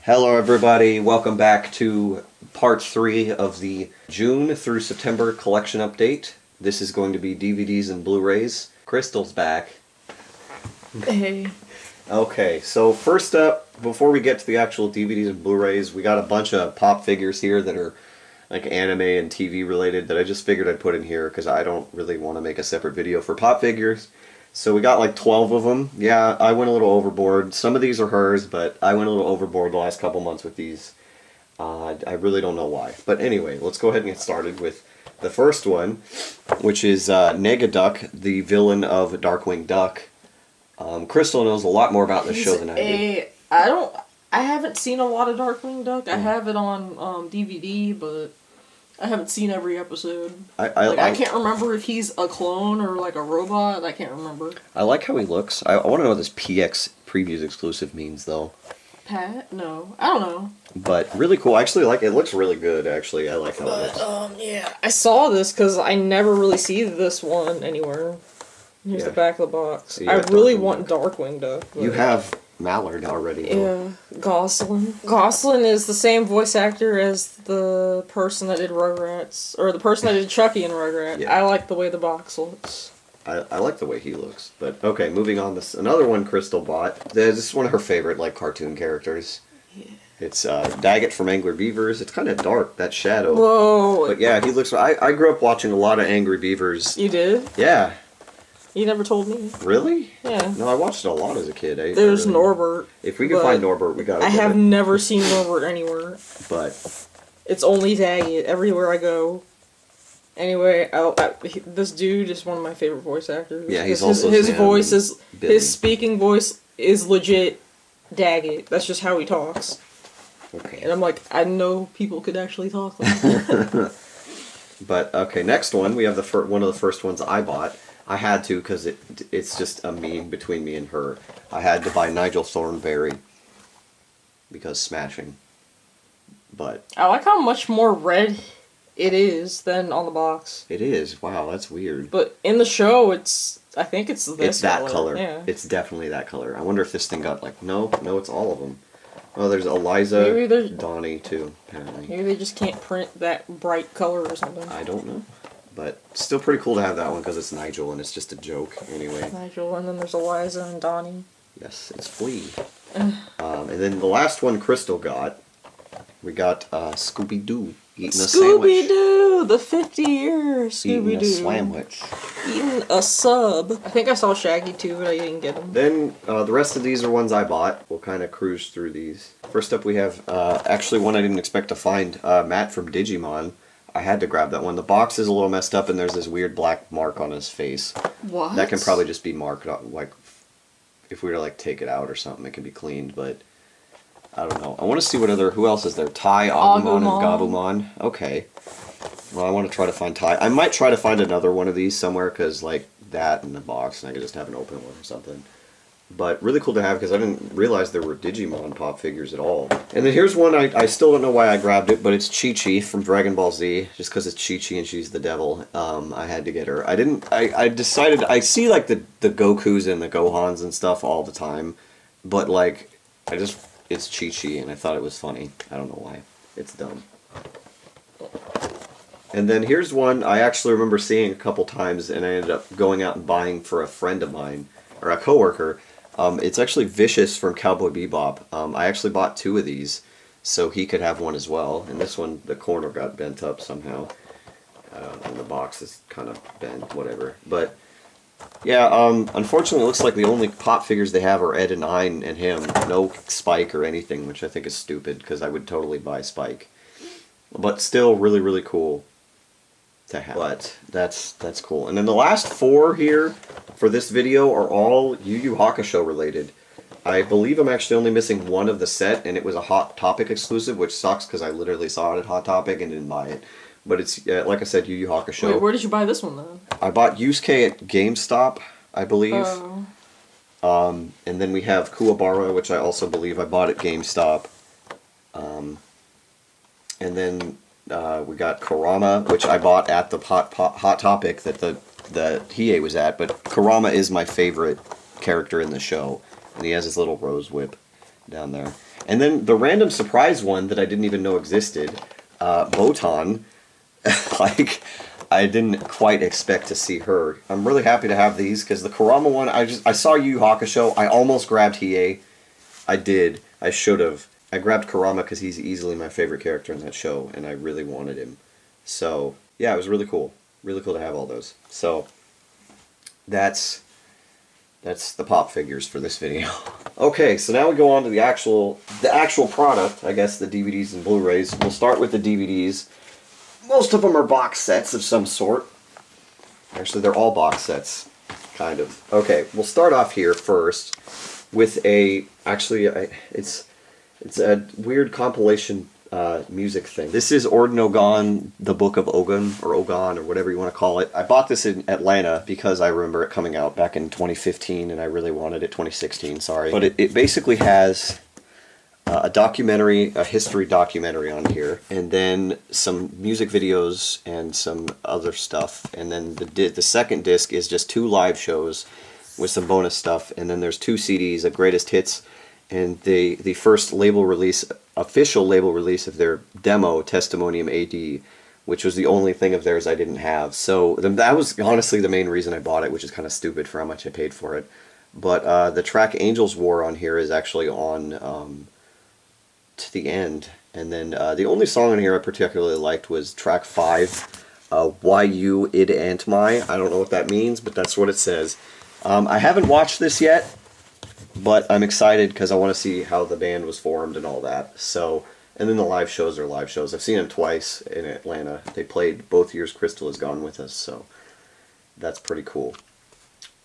Hello everybody, welcome back to part 3 of the June through September collection update. This is going to be DVDs and Blu-rays. Crystal's back. Hey. Okay, so first up, before we get to the actual DVDs and Blu-rays, we got a bunch of pop figures here that are like anime and TV related that I just figured I'd put in here because I don't really want to make a separate video for pop figures. So we got like 12 of them. Yeah, I went a little overboard. Some of these are hers, but I went a little overboard the last couple months with these. I really don't know why. But anyway, let's go ahead and get started with the first one, which is Negaduck, the villain of Darkwing Duck. Crystal knows a lot more about this show than I do. I haven't seen a lot of Darkwing Duck. I have it on DVD, but I haven't seen every episode. I can't remember if he's a clone or like a robot. I can't remember. I like how he looks. I want to know what this PX Previews exclusive means, though. Pat? No. I don't know. But really cool. I actually like it. It looks really good, actually. I like how it looks. Yeah. I saw this because I never really see this one anywhere. Here's the back of the box. So I really want Darkwing Duck. You have Mallard already, though. Yeah, Gosling. Gosling is the same voice actor as the person that did Rugrats, or the person that did Chucky in Rugrats. Yeah. I like the way the box looks. I like the way he looks. But, okay, moving on. This another one Crystal bought. This is one of her favorite, like, cartoon characters. Yeah. It's Daggett from Angry Beavers. It's kind of dark, that shadow. Whoa. But, yeah, he looks... I grew up watching a lot of Angry Beavers. You did? Yeah. You never told me. Really? Yeah. No, I watched it a lot as a kid. There's Norbert. If we can find Norbert, we gotta. I have never seen Norbert anywhere. But it's only Daggett everywhere I go. Anyway, this dude is one of my favorite voice actors. Yeah, he's also his voice is Billy. His speaking voice is legit Daggett. That's just how he talks. Okay. And I'm like, I know people could actually talk like that. But okay, next one we have one of the first ones I bought. I had to because it's just a meme between me and her. I had to buy Nigel Thornberry because smashing. But I like how much more red it is than on the box. It is. Wow, that's weird. But in the show, I think it's this It's that color. Yeah. It's definitely that color. I wonder if this thing got like no, it's all of them. Oh, there's Eliza, Donnie too. Apparently. Maybe they just can't print that bright color or something. I don't know. But still pretty cool to have that one because it's Nigel and it's just a joke anyway. Nigel, and then there's Eliza and Donnie. Yes, it's Flea. And then the last one Crystal got, we got Scooby-Doo eating a sandwich. Scooby-Doo! The 50-year Scooby-Doo. Eating a sandwich. Eating a sub. I think I saw Shaggy too, but I didn't get him. Then the rest of these are ones I bought. We'll kind of cruise through these. First up we have, actually one I didn't expect to find, Matt from Digimon. I had to grab that one. The box is a little messed up and there's this weird black mark on his face. What? That can probably just be marked, like, if we were to, like, take it out or something, it can be cleaned, but I don't know. I want to see who else is there? Tai, Agumon, and Gabumon. Okay. Well, I want to try to find Tai. I might try to find another one of these somewhere, because, like, that in the box, and I could just have an open one or something. But really cool to have, because I didn't realize there were Digimon pop figures at all. And then here's one, I still don't know why I grabbed it, but it's Chi-Chi from Dragon Ball Z, just because it's Chi-Chi and she's the devil. I had to get her. I decided, I see like the Gokus and the Gohans and stuff all the time, but like, it's Chi-Chi and I thought it was funny. I don't know why. It's dumb. And then here's one I actually remember seeing a couple times and I ended up going out and buying for a friend of mine, or a coworker. It's actually Vicious from Cowboy Bebop. I actually bought 2 of these so he could have one as well. And this one, the corner got bent up somehow. And the box is kind of bent, whatever. But, yeah, unfortunately it looks like the only pop figures they have are Ed and Ein and him. No Spike or anything, which I think is stupid because I would totally buy Spike. But still really, really cool to have. But that's cool. And then the last 4 here for this video are all Yu Yu Hakusho related. I believe I'm actually only missing one of the set, and it was a Hot Topic exclusive, which sucks because I literally saw it at Hot Topic and didn't buy it. But it's, like I said, Yu Yu Hakusho. Wait, where did you buy this one, though? I bought Yusuke at GameStop, I believe. Oh. And then we have Kuwabara, which I also believe I bought at GameStop. And then we got Kurama, which I bought at the Hot Topic that the Hiei was at. But Kurama is my favorite character in the show. And he has his little rose whip down there. And then the random surprise one that I didn't even know existed, Botan. Like, I didn't quite expect to see her. I'm really happy to have these because the Kurama one, I saw Yu Yu Hakusho. I almost grabbed Hiei. I did. I should have. I grabbed Kurama because he's easily my favorite character in that show, and I really wanted him. So yeah, it was really cool. Really cool to have all those. So that's the pop figures for this video. Okay, so now we go on to the actual product. I guess the DVDs and Blu-rays. We'll start with the DVDs. Most of them are box sets of some sort. Actually, they're all box sets, kind of. Okay, we'll start off here first with a... Actually, it's a weird compilation music thing. This is Orden Ogan, the Book of Ogun, or Ogan, or whatever you want to call it. I bought this in Atlanta because I remember it coming out back in 2015, and I really wanted it. 2016, sorry. But it basically has... a documentary, a history documentary on here, and then some music videos and some other stuff, and then the second disc is just 2 live shows with some bonus stuff, and then there's 2 CDs of greatest hits, and the first label release, official label release of their demo, Testimonium AD, which was the only thing of theirs I didn't have. So that was honestly the main reason I bought it, which is kind of stupid for how much I paid for it. But the track Angels War on here is actually on... to the end, and then the only song on here I particularly liked was track 5, Why You Id Ant My. I don't know what that means, but that's what it says. I haven't watched this yet, but I'm excited because I want to see how the band was formed and all that. So, and then the live shows are live shows. I've seen them twice in Atlanta. They played both years Crystal has gone with us, so that's pretty cool.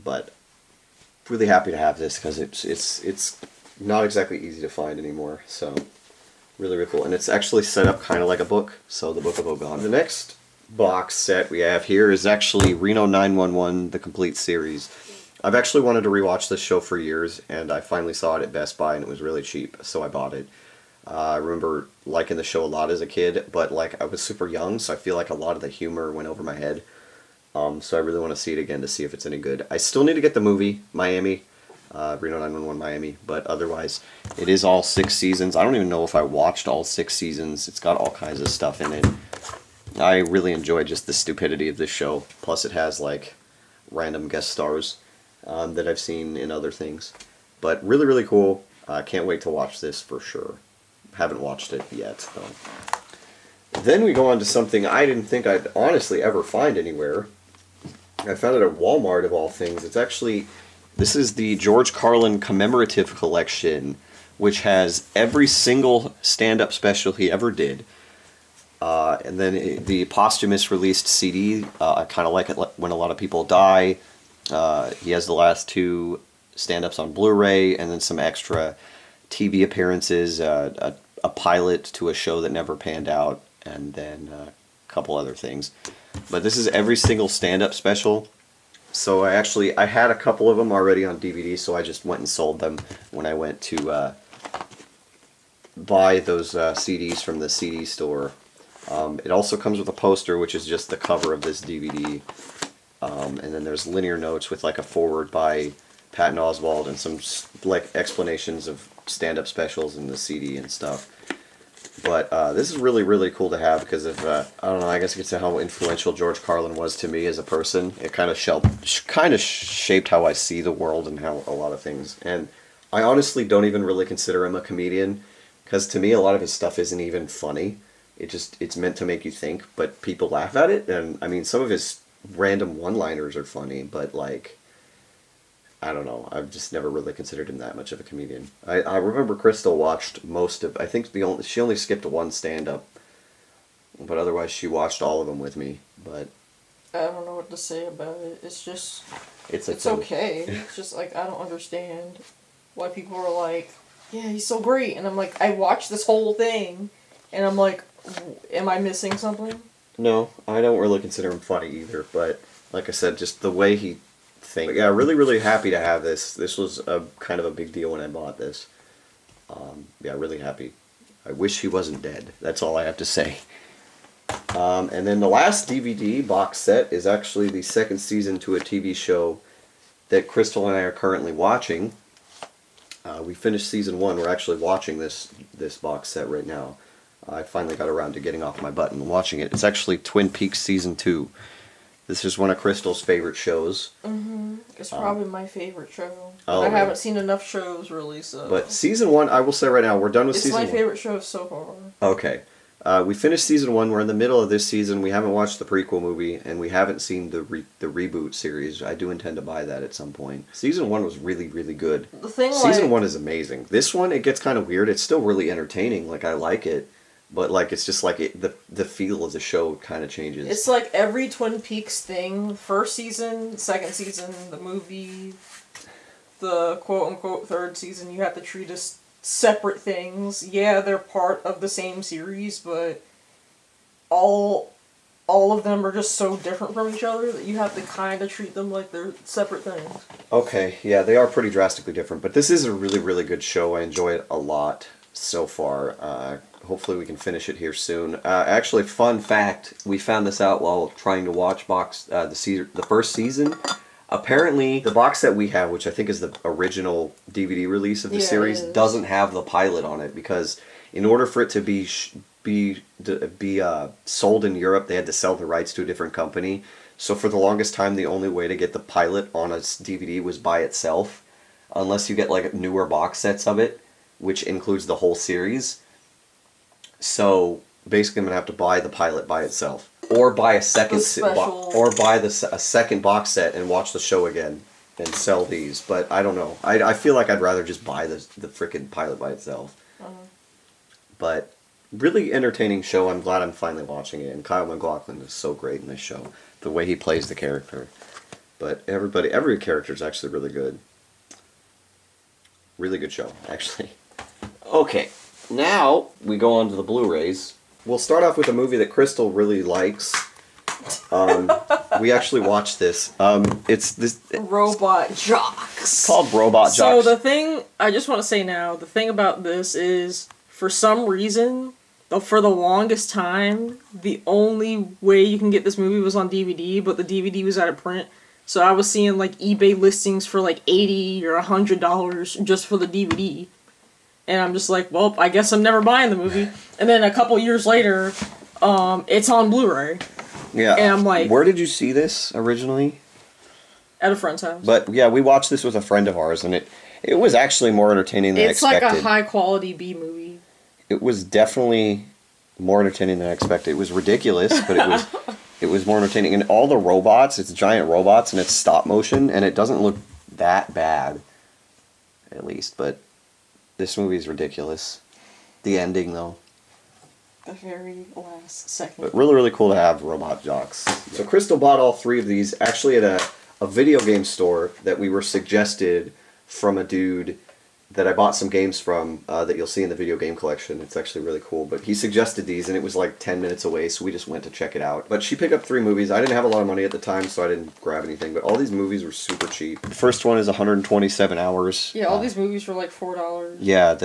But really happy to have this because it's not exactly easy to find anymore. So. Really, really cool. And it's actually set up kind of like a book, so the Book of Ogan. The next box set we have here is actually Reno 911, the complete series. I've actually wanted to rewatch this show for years, and I finally saw it at Best Buy, and it was really cheap, so I bought it. I remember liking the show a lot as a kid, but like I was super young, so I feel like a lot of the humor went over my head. So I really want to see it again to see if it's any good. I still need to get the movie, Miami. Reno 911 Miami, but otherwise it is all 6 seasons. I don't even know if I watched all 6 seasons. It's got all kinds of stuff in it. I really enjoy just the stupidity of this show. Plus it has like random guest stars that I've seen in other things. But really, really cool. Can't wait to watch this for sure. Haven't watched it yet though. Then we go on to something I didn't think I'd honestly ever find anywhere. I found it at Walmart of all things. It's actually... This is the George Carlin Commemorative Collection, which has every single stand-up special he ever did. And then the posthumous released CD, I kind of like it when a lot of people die. He has the last 2 stand-ups on Blu-ray, and then some extra TV appearances, a pilot to a show that never panned out, and then a couple other things. But this is every single stand-up special. So I had a couple of them already on DVD, so I just went and sold them when I went to buy those CDs from the CD store. It also comes with a poster, which is just the cover of this DVD. And then there's linear notes with like a foreword by Patton Oswalt and some like explanations of stand-up specials in the CD and stuff. But this is really, really cool to have because of, I don't know, I guess you could say how influential George Carlin was to me as a person. It kind of shaped how I see the world and how a lot of things. And I honestly don't even really consider him a comedian because to me a lot of his stuff isn't even funny. It's meant to make you think, but people laugh at it. And I mean, some of his random one-liners are funny, but like... I don't know. I've just never really considered him that much of a comedian. I remember Crystal watched most of... I think she only skipped 1 stand-up. But otherwise she watched all of them with me. But I don't know what to say about it. It's just... It's like okay. It's just like, I don't understand why people are like, yeah, he's so great. And I'm like, I watched this whole thing. And I'm like, am I missing something? No, I don't really consider him funny either. But like I said, just the way he... But yeah, really, really happy to have this. This was a kind of a big deal when I bought this. Yeah, really happy. I wish he wasn't dead. That's all I have to say. And then the last DVD box set is actually the 2nd season to a TV show that Crystal and I are currently watching. We finished season 1. We're actually watching this box set right now. I finally got around to getting off my butt and watching it. It's actually Twin Peaks season 2. This is one of Crystal's favorite shows. It's probably my favorite show. Oh, I really? haven't seen enough shows really, so. But season 1, I will say right now, we're done with It's season 1. my favorite show so far. Okay. We finished season 1. We're in the middle of this season. We haven't watched the prequel movie, and we haven't seen the reboot series. I do intend to buy that at some point. Season 1 was really, really good. Season 1 is amazing. This one, it gets kind of weird. It's still really entertaining. Like, I like it. But, like, it's just like the feel of the show kind of changes. It's like every Twin Peaks thing. First season, second season, the movie, the quote-unquote third season, you have to treat as separate things. Yeah, they're part of the same series, but all of them are just so different from each other that you have to kind of treat them like they're separate things. Okay, yeah, they are pretty drastically different. But this is a really, really good show. I enjoy it a lot so far. Hopefully we can finish it here soon. Actually, fun fact, we found this out while trying to watch the first season. Apparently, the box set we have, which I think is the original DVD release of the series, doesn't have the pilot on it because in order for it to be sold in Europe, they had to sell the rights to a different company. So for the longest time, the only way to get the pilot on a DVD was by itself, unless you get like newer box sets of it, which includes the whole series. So basically, I'm gonna have to buy the pilot by itself, or buy a second, a second box set and watch the show again and sell these. But I don't know. I feel like I'd rather just buy the freaking pilot by itself. But really entertaining show. I'm glad I'm finally watching it. And Kyle MacLachlan is so great in this show. The way he plays the character. But every character is actually really good. Really good show, actually. Okay. Now, we go on to the Blu-rays. We'll start off with a movie that Crystal really likes. We actually watched this. It's this... Robot Jox. It's called Robot Jox. So the thing, I just want to say now, the thing about this is, for some reason, for the longest time, the only way you can get this movie was on DVD, but the DVD was out of print. So I was seeing, like, eBay listings for, like, $80 or $100 just for the DVD. And I'm just like, well, I guess I'm never buying the movie. And then a couple years later, it's on Blu-ray. Yeah. And I'm like... Where did you see this originally? At a friend's house. But, yeah, we watched this with a friend of ours, and it was actually more entertaining than I expected. It's like a high-quality B-movie. It was definitely more entertaining than I expected. It was ridiculous, but it was more entertaining. And all the robots, it's giant robots, and it's stop motion, and it doesn't look that bad, at least, but... This movie is ridiculous. The ending, though. The very last second. But really, really cool to have Robot Jox. So Crystal bought all 3 of these, actually at a video game store that we were suggested from a dude that I bought some games from that you'll see in the video game collection. It's actually really cool. But he suggested these, and it was like 10 minutes away, so we just went to check it out. But she picked up 3 movies. I didn't have a lot of money at the time, so I didn't grab anything. But all these movies were super cheap. The first one is 127 hours. Yeah, all these movies were like $4. Yeah,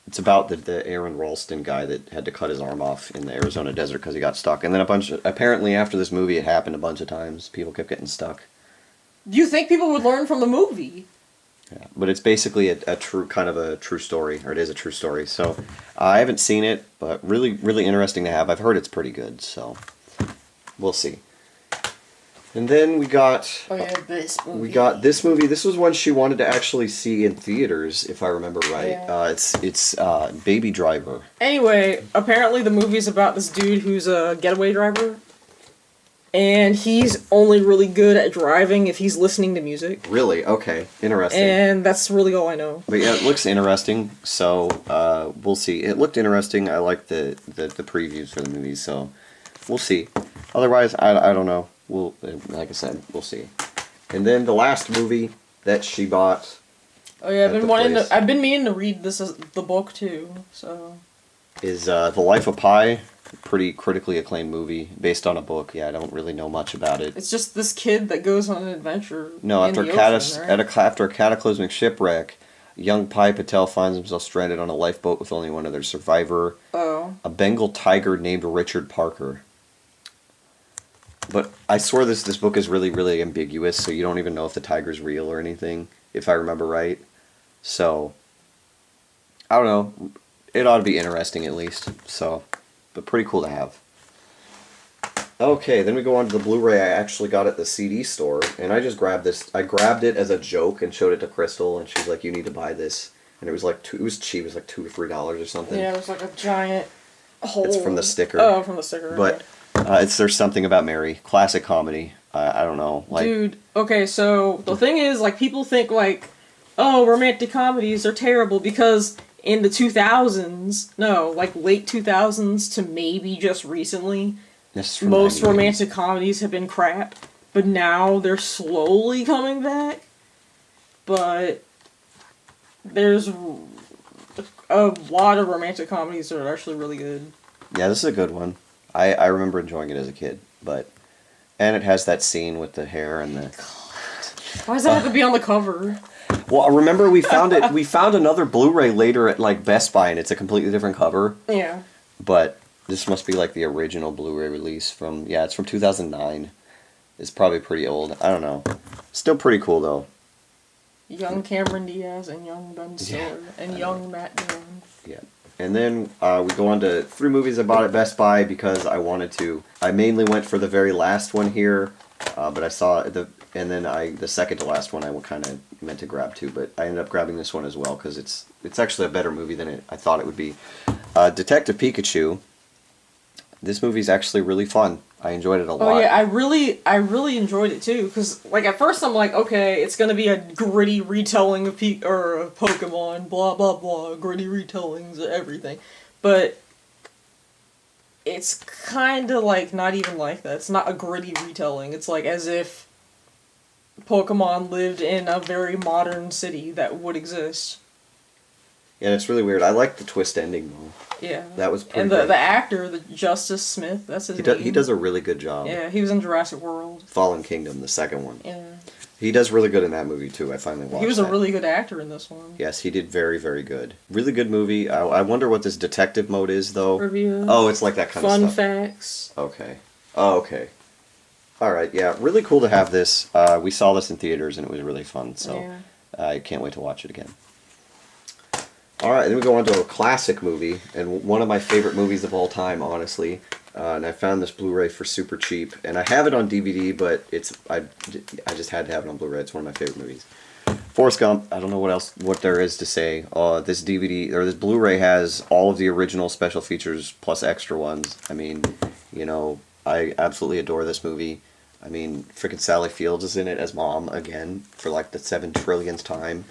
it's about the Aaron Ralston guy that had to cut his arm off in the Arizona desert because he got stuck. And then apparently after this movie, it happened a bunch of times. People kept getting stuck. Do you think people would learn from the movie? Yeah, but it's basically a true story, or it is a true story. So I haven't seen it, but really, really interesting to have. I've heard it's pretty good, so we'll see. And then we got this movie. We got this movie. This was one she wanted to actually see in theaters, if I remember right. Yeah. It's Baby Driver. Anyway, apparently the movie's about this dude who's a getaway driver. And he's only really good at driving if he's listening to music. Really? Okay. Interesting. And that's really all I know. But yeah, it looks interesting, so we'll see. It looked interesting. I like the previews for the movie, so we'll see. Otherwise, I don't know. Like I said, we'll see. And then the last movie that she bought. Oh yeah, I've been meaning to read the book too, so. Is The Life of Pi. Pretty critically acclaimed movie based on a book. Yeah, I don't really know much about it. It's just this kid that goes on an adventure. No, after a cataclysmic shipwreck, young Pi Patel finds himself stranded on a lifeboat with only one other survivor. Oh. A Bengal tiger named Richard Parker. But I swear this book is really, really ambiguous, so you don't even know if the tiger's real or anything, if I remember right. So I don't know. It ought to be interesting at least. So, but pretty cool to have. Okay, then we go on to the Blu-ray I actually got at the CD store, and I just grabbed this. I grabbed it as a joke and showed it to Crystal, and she's like, "You need to buy this." And it was like it was cheap. It was like $2 or $3 or something. Yeah, it was like a giant hole. It's from the sticker. Oh, from the sticker. But it's There's Something About Mary, classic comedy. I don't know, like. Dude, okay, so the thing is, like, people think like, oh, romantic comedies are terrible because in the 2000s, no, like late 2000s to maybe just recently, most romantic comedies have been crap, but now they're slowly coming back. But there's a lot of romantic comedies that are actually really good. Yeah, this is a good one. I remember enjoying it as a kid, and it has that scene with the hair and the. Why does that have to be on the cover? Well, I remember we found it. We found another Blu-ray later at like Best Buy, and it's a completely different cover. Yeah. But this must be like the original Blu-ray release from. Yeah, it's from 2009. It's probably pretty old. I don't know. Still pretty cool though. Young Cameron Diaz and young Ben Stiller and young Matt Dillon. Yeah. And then we go on to 3 movies I bought at Best Buy because I wanted to. I mainly went for the very last one here, but I saw the second to last one I kind of meant to grab too, but I ended up grabbing this one as well because it's actually a better movie than I thought it would be. Detective Pikachu. This movie's actually really fun. I enjoyed it a lot. Oh yeah, I really enjoyed it too. Cause like at first I'm like, okay, it's gonna be a gritty retelling of of Pokemon, blah blah blah, gritty retellings of everything, but it's kind of like not even like that. It's not a gritty retelling. It's like as if Pokemon lived in a very modern city that would exist. Yeah, it's really weird. I like the twist ending though. Yeah. That was pretty And the actor, the Justice Smith, that's his name. He does a really good job. Yeah, he was in Jurassic World. Fallen Kingdom, the second one. Yeah. He does really good in that movie too. I finally watched it. He was a really good actor in this one. Yes, he did very, very good. Really good movie. I wonder what this detective mode is though. Review. Oh, it's like that kind of stuff. Fun facts. Okay. Oh, okay. All right. Yeah, really cool to have this. We saw this in theaters and it was really fun. So Yeah. I can't wait to watch it again. All right, then we go on to a classic movie, and one of my favorite movies of all time, honestly. And I found this Blu-ray for super cheap, and I have it on DVD, but I just had to have it on Blu-ray. It's one of my favorite movies. Forrest Gump. I don't know what there is to say. This DVD or this Blu-ray has all of the original special features plus extra ones. I mean, I absolutely adore this movie. I mean, freaking Sally Fields is in it as Mom again for like the 7 trillionth time.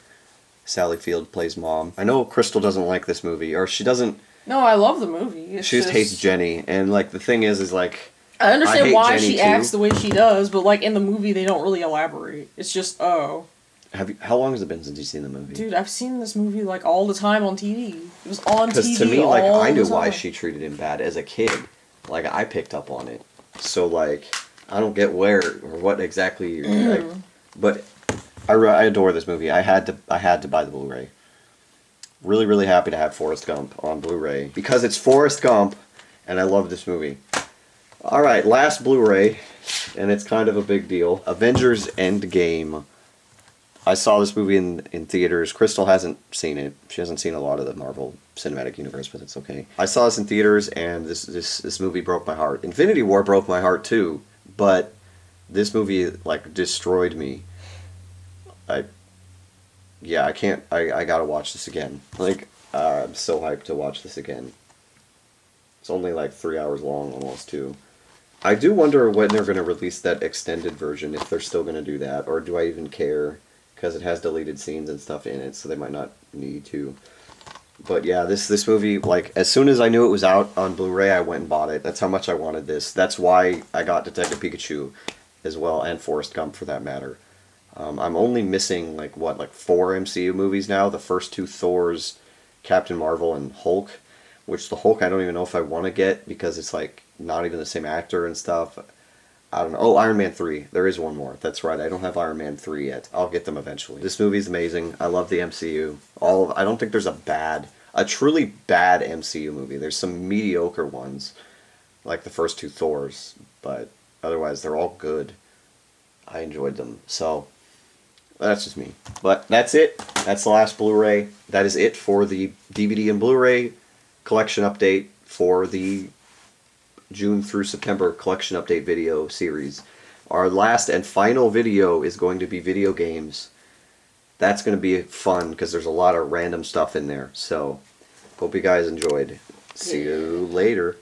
Sally Field plays Mom. I know Crystal doesn't like this movie, or she doesn't. No, I love the movie. She just hates Jenny, and like the thing is like. I understand hate why Jenny she too. acts the way she does, but like in the movie they don't really elaborate. It's just How long has it been since you've seen the movie? Dude, I've seen this movie like all the time on TV. It was on TV. Because to me, like I knew why time. she treated him bad as a kid. Like I picked up on it. So like I don't get where or what exactly. Like, but I adore this movie. I had to buy the Blu-ray. Really, really happy to have Forrest Gump on Blu-ray because it's Forrest Gump, and I love this movie. All right, last Blu-ray, and it's kind of a big deal. Avengers Endgame. I saw this movie in theaters. Crystal hasn't seen it. She hasn't seen a lot of the Marvel Cinematic Universe, but it's okay. I saw this in theaters, and this movie broke my heart. Infinity War broke my heart too, but this movie like destroyed me. I gotta watch this again. Like, I'm so hyped to watch this again. It's only like 3 hours long, almost, too. I do wonder when they're going to release that extended version, if they're still going to do that, or do I even care? Because it has deleted scenes and stuff in it, so they might not need to. But yeah, this movie, like, as soon as I knew it was out on Blu-ray, I went and bought it. That's how much I wanted this. That's why I got Detective Pikachu as well, and Forrest Gump for that matter. I'm only missing, like 4 MCU movies now. The first 2 Thors, Captain Marvel, and Hulk. Which the Hulk I don't even know if I want to get because it's, like, not even the same actor and stuff. I don't know. Oh, Iron Man 3. There is one more. That's right. I don't have Iron Man 3 yet. I'll get them eventually. This movie's amazing. I love the MCU. I don't think there's a truly bad MCU movie. There's some mediocre ones, like the first 2 Thors, but otherwise they're all good. I enjoyed them. So, That's just me. But that's it. That's the last Blu-ray. That is it for the DVD and Blu-ray collection update for the June through September collection update video series. Our last and final video is going to be video games. That's going to be fun because there's a lot of random stuff in there. So, hope you guys enjoyed. See you later.